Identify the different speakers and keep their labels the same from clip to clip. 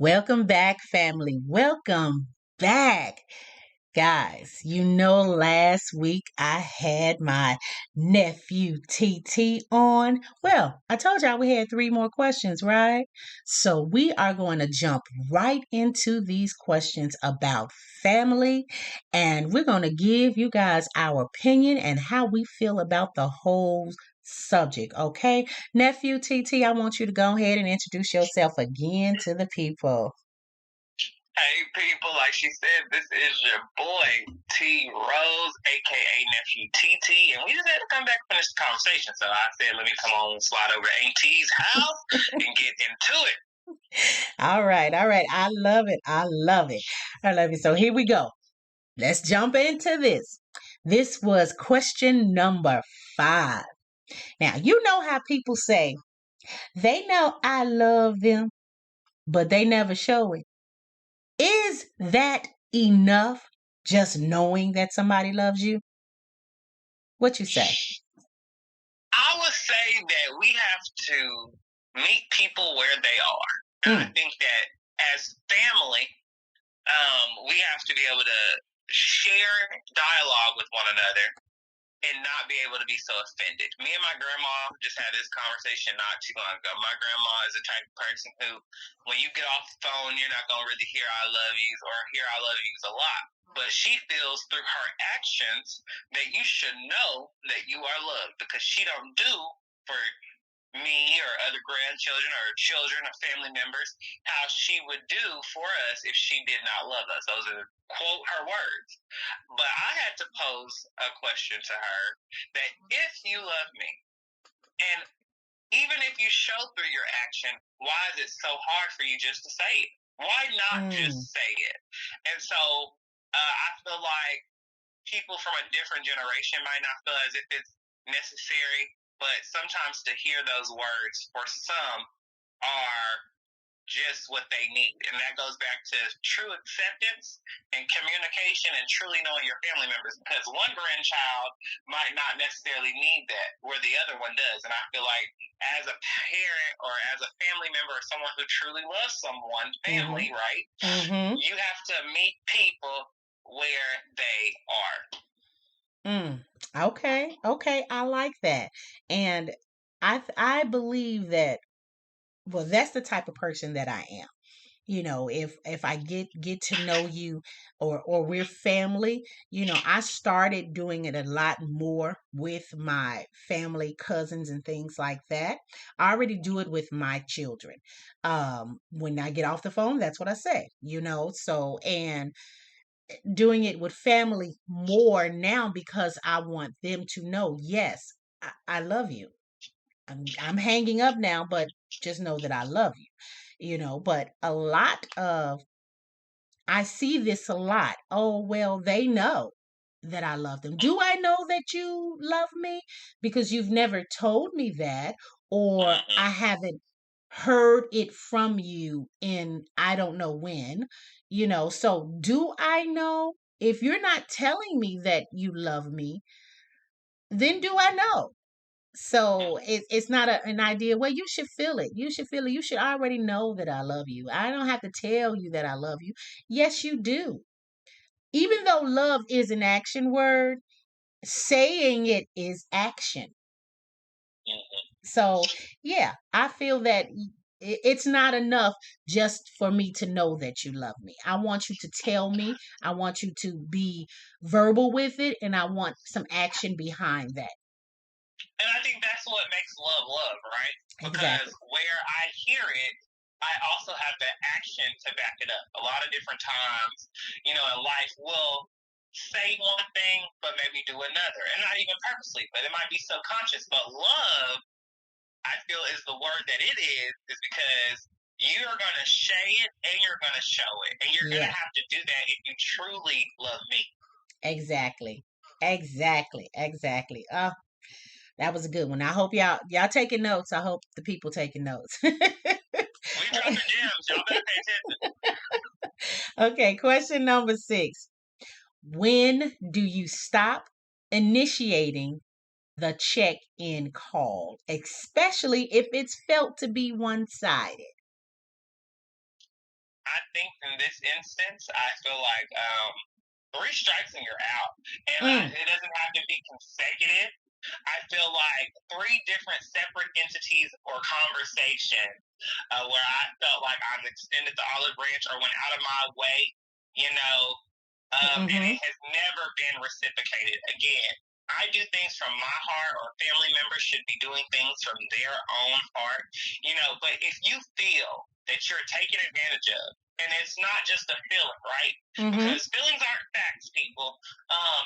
Speaker 1: Welcome back, family. Welcome back. Guys, last week I had my nephew TeeTee on. Well, I told y'all we had three more questions, right? So we are going to jump right into these questions about family, and we're going to give you guys our opinion and how we feel about the whole subject, okay? Nephew TeeTee, I want you to go ahead and introduce yourself again to the people.
Speaker 2: Hey people, like she said, this is your boy T Rose, aka Nephew TeeTee, and we just had to come back and finish the conversation. So I said, let me come on and slide over to Auntie's house and get into it.
Speaker 1: All right, all right. I love it. I love it. I love it. So here we go. Let's jump into this. This was question number 5. Now, you know how people say they know I love them, but they never show it. Is that enough just knowing that somebody loves you? What you say?
Speaker 2: I would say that we have to meet people where they are. And I think that as family, we have to be able to share dialogue with one another and not be able to be so offended. Me and my grandma just had this conversation not too long ago. My grandma is the type of person who, when you get off the phone, you're not going to really hear I love yous or hear I love yous a lot. But she feels through her actions that you should know that you are loved because she don't do for me or other grandchildren or children or family members how she would do for us if she did not love us. Those are quote her words. But I had to pose a question to her that if you love me, and even if you show through your action, why is it so hard for you just to say it? Why not just say it? And so I feel like people from a different generation might not feel as if it's necessary, but sometimes to hear those words for some are just what they need. And that goes back to true acceptance and communication and truly knowing your family members, because one grandchild might not necessarily need that where the other one does. And I feel like as a parent or as a family member or someone who truly loves someone, family, right? You have to meet people where they are.
Speaker 1: Okay, I like that. And I believe that, well, that's the type of person that I am. If I get to know you, or we're family, I started doing it a lot more with my family, cousins and things like that. I already do it with my children. When I get off the phone, that's what I say, so, and doing it with family more now because I want them to know, yes, I love you. I'm hanging up now, but just know that I love you. But a lot of, I see this a lot. Oh, well, they know that I love them. Do I know that you love me? Because you've never told me that, or I haven't heard it from you in I don't know when, So do I know? If you're not telling me that you love me, then do I know? So it's not an idea. Well, you should feel it. You should feel it. You should already know that I love you. I don't have to tell you that I love you. Yes, you do. Even though love is an action word, saying it is action. So, yeah, I feel that it's not enough just for me to know that you love me. I want you to tell me. I want you to be verbal with it, and I want some action behind that.
Speaker 2: And I think that's what makes love love, right? Because
Speaker 1: Exactly.
Speaker 2: where I hear it, I also have the action to back it up. A lot of different times, in life, we'll say one thing, but maybe do another. And not even purposely, but it might be subconscious. But love, I feel, is the word that it is because you're going to say it and you're going to show it. And you're going to have to do that if you truly love me.
Speaker 1: Exactly. Exactly. Oh, that was a good one. I hope y'all taking notes. I hope the people taking notes.
Speaker 2: We dropping gems. Y'all better pay attention.
Speaker 1: Okay, question number 6. When do you stop initiating the check-in call, especially if it's felt to be one-sided?
Speaker 2: think in this instance, I feel like 3 strikes and you're out. And it doesn't have to be consecutive. I feel like 3 different separate entities or conversations where I felt like I've extended the olive branch or went out of my way, and it has never been reciprocated. Again, I do things from my heart, or family members should be doing things from their own heart, but if you feel that you're taken advantage of, and it's not just a feeling, right? Because feelings aren't facts, people.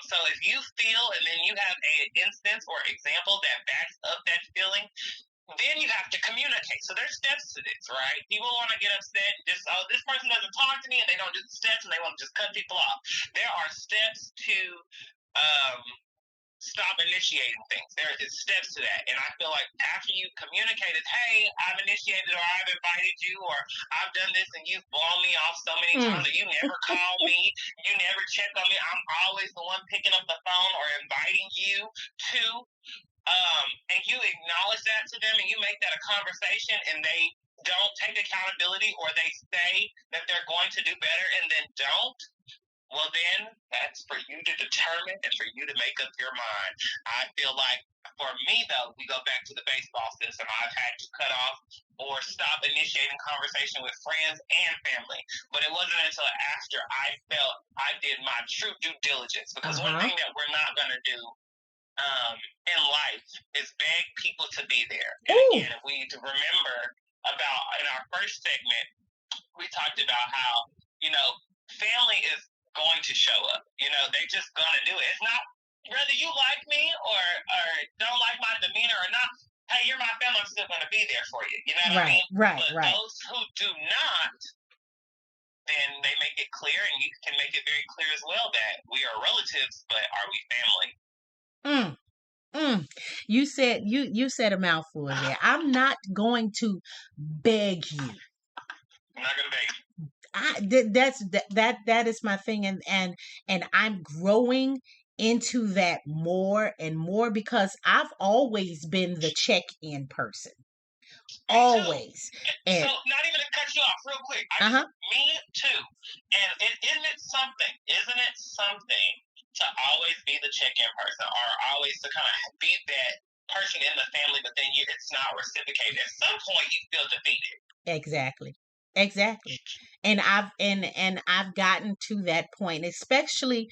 Speaker 2: So if you feel and then you have an instance or example that backs up that feeling, then you have to communicate. So there's steps to this, right? People want to get upset, this person doesn't talk to me, and they don't do the steps, and they want to just cut people off. There are steps to stop initiating things. There is steps to that. And I feel like after you communicated, hey, I've initiated, or I've invited you, or I've done this, and you've blown me off so many times that you never call me, you never check on me, I'm always the one picking up the phone or inviting you to, and you acknowledge that to them, and you make that a conversation, and they don't take accountability, or they say that they're going to do better and then don't, well, then that's for you to determine and for you to make up your mind. I feel like for me, though, we go back to the baseball system. I've had to cut off or stop initiating conversation with friends and family. But it wasn't until after I felt I did my true due diligence. Because one thing that we're not going to do in life is beg people to be there. And again, we need to remember about, in our first segment, we talked about how, family is going to show up. They just gonna do it. It's not whether you like me or don't like my demeanor or not. Hey, you're my family. I'm still gonna be there for you. You know what I mean? But those who do not, then they make it clear, and you can make it very clear as well that we are relatives, but are we family?
Speaker 1: You said a mouthful there. I'm not going to beg you.
Speaker 2: I'm not gonna beg you.
Speaker 1: That is my thing, and I'm growing into that more and more, because I've always been the check-in person. Always.
Speaker 2: And so, not even to cut you off real quick. Me too. And isn't it something to always be the check-in person, or always to kind of be that person in the family, but then it's not reciprocated. At some point, you feel defeated.
Speaker 1: Exactly. And I've gotten to that point, especially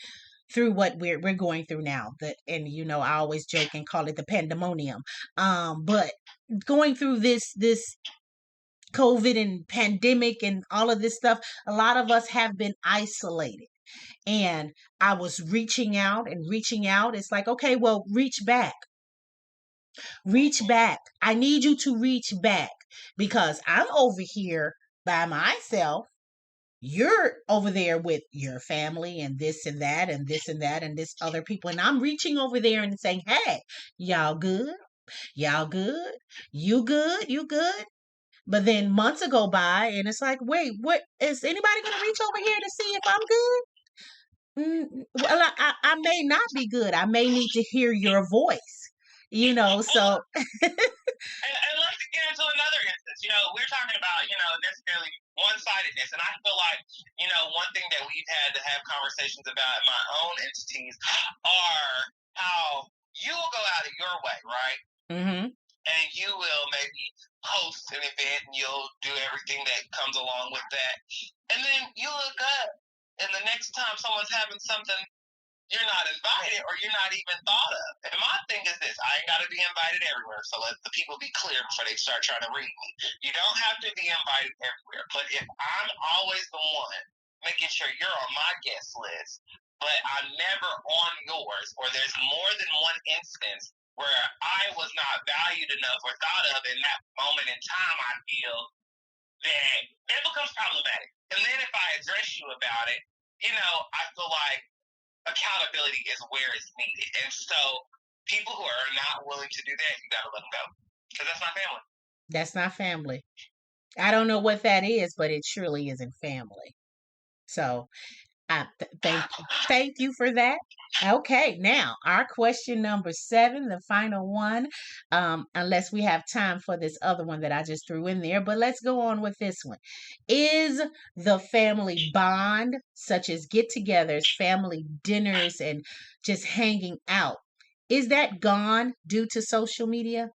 Speaker 1: through what we're going through now. I always joke and call it the pandemonium. But going through this COVID and pandemic and all of this stuff, a lot of us have been isolated. And I was reaching out. It's like, okay, well, reach back. I need you to reach back, because I'm over here by myself. You're over there with your family and this and that and this and that and this other people. And I'm reaching over there and saying, hey, y'all good? You good? But then months go by, and it's like, wait, what is anybody going to reach over here to see if I'm good? Well, I may not be good. I may need to hear your voice, so.
Speaker 2: And let's get into another instance. We're talking about, necessarily one-sidedness. And I feel like, one thing that we've had to have conversations about in my own entities are how you will go out of your way, right? And you will maybe host an event, and you'll do everything that comes along with that. And then you look up, and the next time someone's having something, you're not invited, or you're not even thought of. And my thing is this: I ain't got to be invited everywhere. So let the people be clear before they start trying to read me. You don't have to be invited everywhere. But if I'm always the one making sure you're on my guest list, but I'm never on yours, or there's more than one instance where I was not valued enough or thought of in that moment in time, I feel that becomes problematic. And then if I address you about it, I feel like accountability is where it's needed. And so people who are not willing to do that, you got to let them go, because that's not family.
Speaker 1: That's not family. I don't know what that is, but it surely isn't family. So Thank you for that. Okay, now our question number 7, the final one. Unless we have time for this other one that I just threw in there, but let's go on with this one. Is the family bond, such as get-togethers, family dinners, and just hanging out, is that gone due to social media?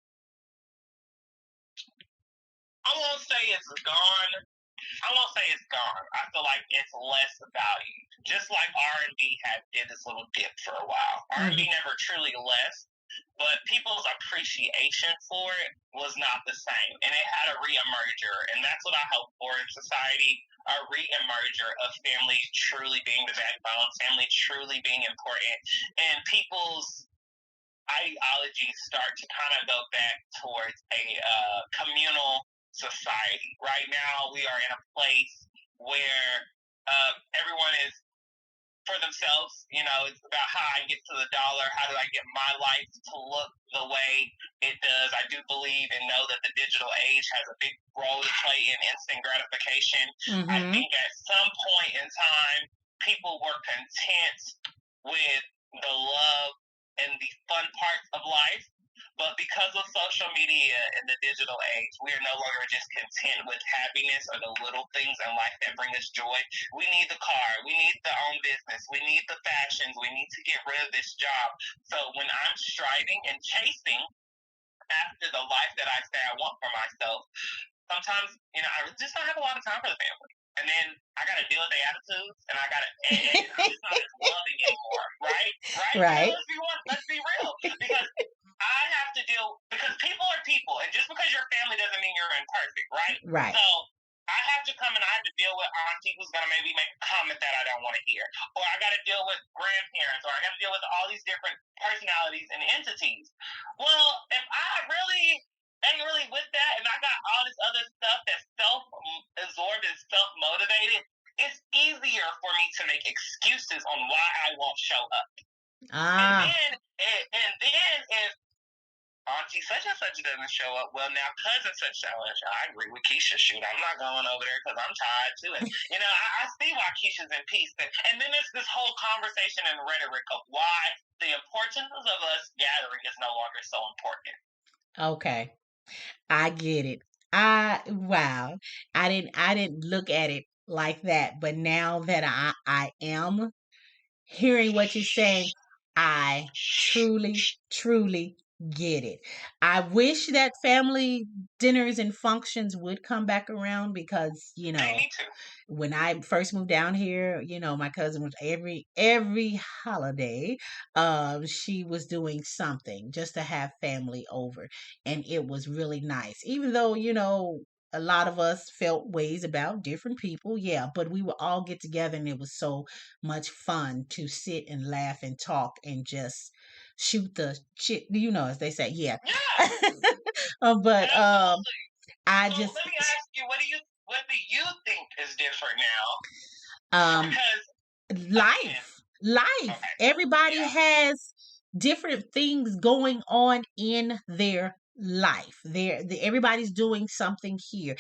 Speaker 2: I won't say it's gone. I won't say it's gone. I feel like it's less valued. Just like R&B did this little dip for a while. R&B never truly less, but people's appreciation for it was not the same, and it had a re-emerger, and that's what I hope for in society, a re-emerger of family truly being the backbone, family truly being important, and people's ideologies start to kind of go back towards a communal society. Right now, we are in a place where everyone is for themselves. You know, it's about how I get to the dollar. How do I get my life to look the way it does? I do believe and know that the digital age has a big role to play in instant gratification. I think at some point in time, people were content with the love and the fun parts of life. But because of social media and the digital age, we are no longer just content with happiness or the little things in life that bring us joy. We need the car. We need the own business. We need the fashions. We need to get rid of this job. So when I'm striving and chasing after the life that I say I want for myself, sometimes, you know, I just don't have a lot of time for the family. And then I got to deal with their attitudes, and I'm just not as loving anymore, right?
Speaker 1: Right.
Speaker 2: You know, let's be real. Because I have to deal, because people are people, and just because you're family doesn't mean you're imperfect, right?
Speaker 1: Right.
Speaker 2: So I have to come and I have to deal with Auntie who's going to maybe make a comment that I don't want to hear. Or I got to deal with grandparents, or I got to deal with all these different personalities and entities. Well, if I really ain't really with that, and I got all this other stuff that's self-absorbed and self-motivated, it's easier for me to make excuses on why I won't show up. And then if Auntie such and such doesn't show up, well, now cousin such and such, I agree with Keisha. Shoot, I'm not going over there because I'm tired too. And, you know, I see why Keisha's in peace. And then there's this whole conversation and rhetoric of why the importance of us gathering is no longer so important.
Speaker 1: Okay. I get it. Wow. I didn't look at it like that, but now that I am hearing what you're saying, I truly get it. I wish that family dinners and functions would come back around because, you know, when I first moved down here, you know, my cousin was every holiday, she was doing something just to have family over, and it was really nice. Even though, you know, a lot of us felt ways about different people, yeah, but we would all get together, and it was so much fun to sit and laugh and talk and just shoot the shit, you know, as they say, yeah. But I just
Speaker 2: let me ask you, what do you think is different now? Because
Speaker 1: life.
Speaker 2: Okay.
Speaker 1: Everybody has different things going on in their life. Everybody's doing something here.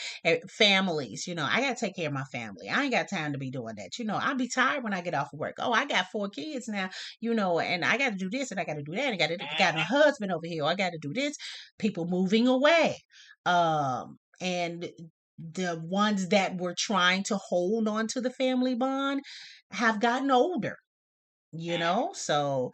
Speaker 1: Families, you know, I gotta take care of my family. I ain't got time to be doing that. You know, I'll be tired when I get off of work. Oh, I got 4 kids now, you know, and I gotta do this and I gotta do that. Got a husband over here. I gotta do this. People moving away. And the ones that were trying to hold on to the family bond have gotten older, you know. So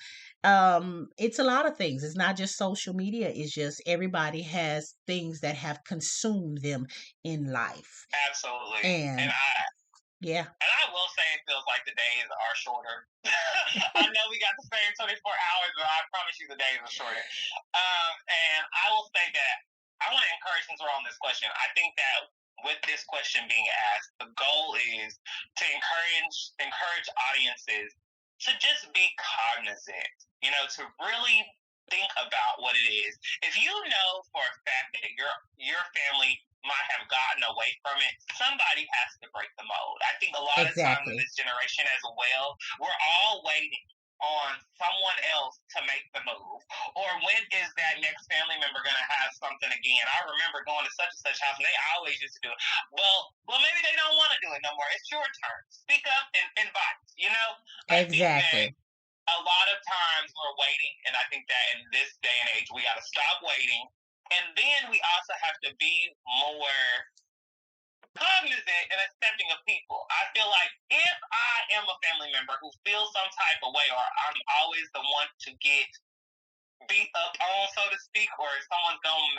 Speaker 1: it's a lot of things. It's not just social media, it's just everybody has things that have consumed them in life.
Speaker 2: Absolutely.
Speaker 1: And yeah.
Speaker 2: And I will say it feels like the days are shorter. I know we got the same 24 hours, but I promise you the days are shorter. And I will say that I want to encourage, since we're on this question, I think that with this question being asked, the goal is to encourage audiences to just be cognizant, you know, to really think about what it is. If you know for a fact that your family might have gotten away from it, somebody has to break the mold. I think a lot of times in this generation as well, we're all waiting on someone else to make the move. Or when is that next family member going to have something again? I remember going to such and such house, and they always used to do it. Well, maybe they don't want to do it no more. It's your turn. Speak up and invite. You know, I think that
Speaker 1: Exactly.
Speaker 2: a lot of times we're waiting, and I think that in this day and age, we got to stop waiting. And then we also have to be more cognizant and accepting of people. I feel like if I am a family member who feels some type of way, or I'm always the one to get beat up on, so to speak, or someone's going,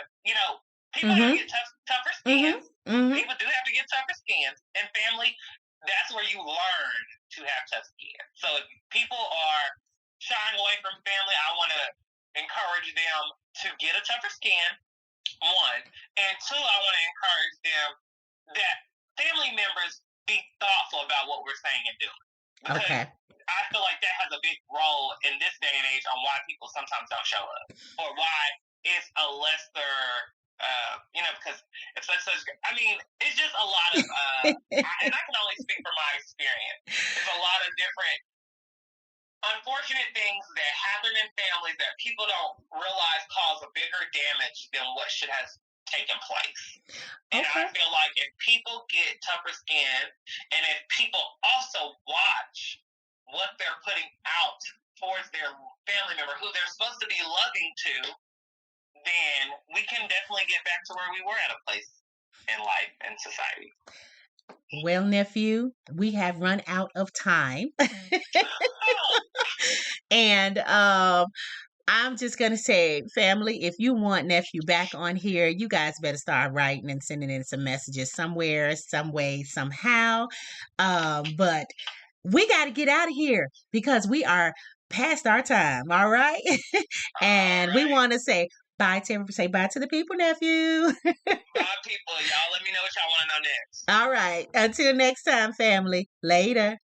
Speaker 2: people have to get tougher skins. People do have to get tougher skins. And family, that's where you learn to have tough skin. So if people are shying away from family, I want to encourage them to get a tougher skin, one. And two, I want to encourage them that family members be thoughtful about what we're saying and doing. Because I feel like that has a big role in this day and age on why people sometimes don't show up, or why it's a lesser, because it's such. It's just a lot of, and I can only speak from my experience. There's a lot of different unfortunate things that happen in families that people don't realize cause a bigger damage than what should have taken place. And I feel like if people get tougher skin, and if people also watch what they're putting out towards their family member, who they're supposed to be loving to, then we can definitely get back to where we were at a place in life and society.
Speaker 1: Well, nephew, we have run out of time. And I'm just going to say, family, if you want nephew back on here, you guys better start writing and sending in some messages somewhere, some way, somehow. But we got to get out of here because we are past our time. All right. And we want to say bye to the people, nephew.
Speaker 2: Bye, people. Y'all let me know what y'all want to know next.
Speaker 1: All right. Until next time, family. Later.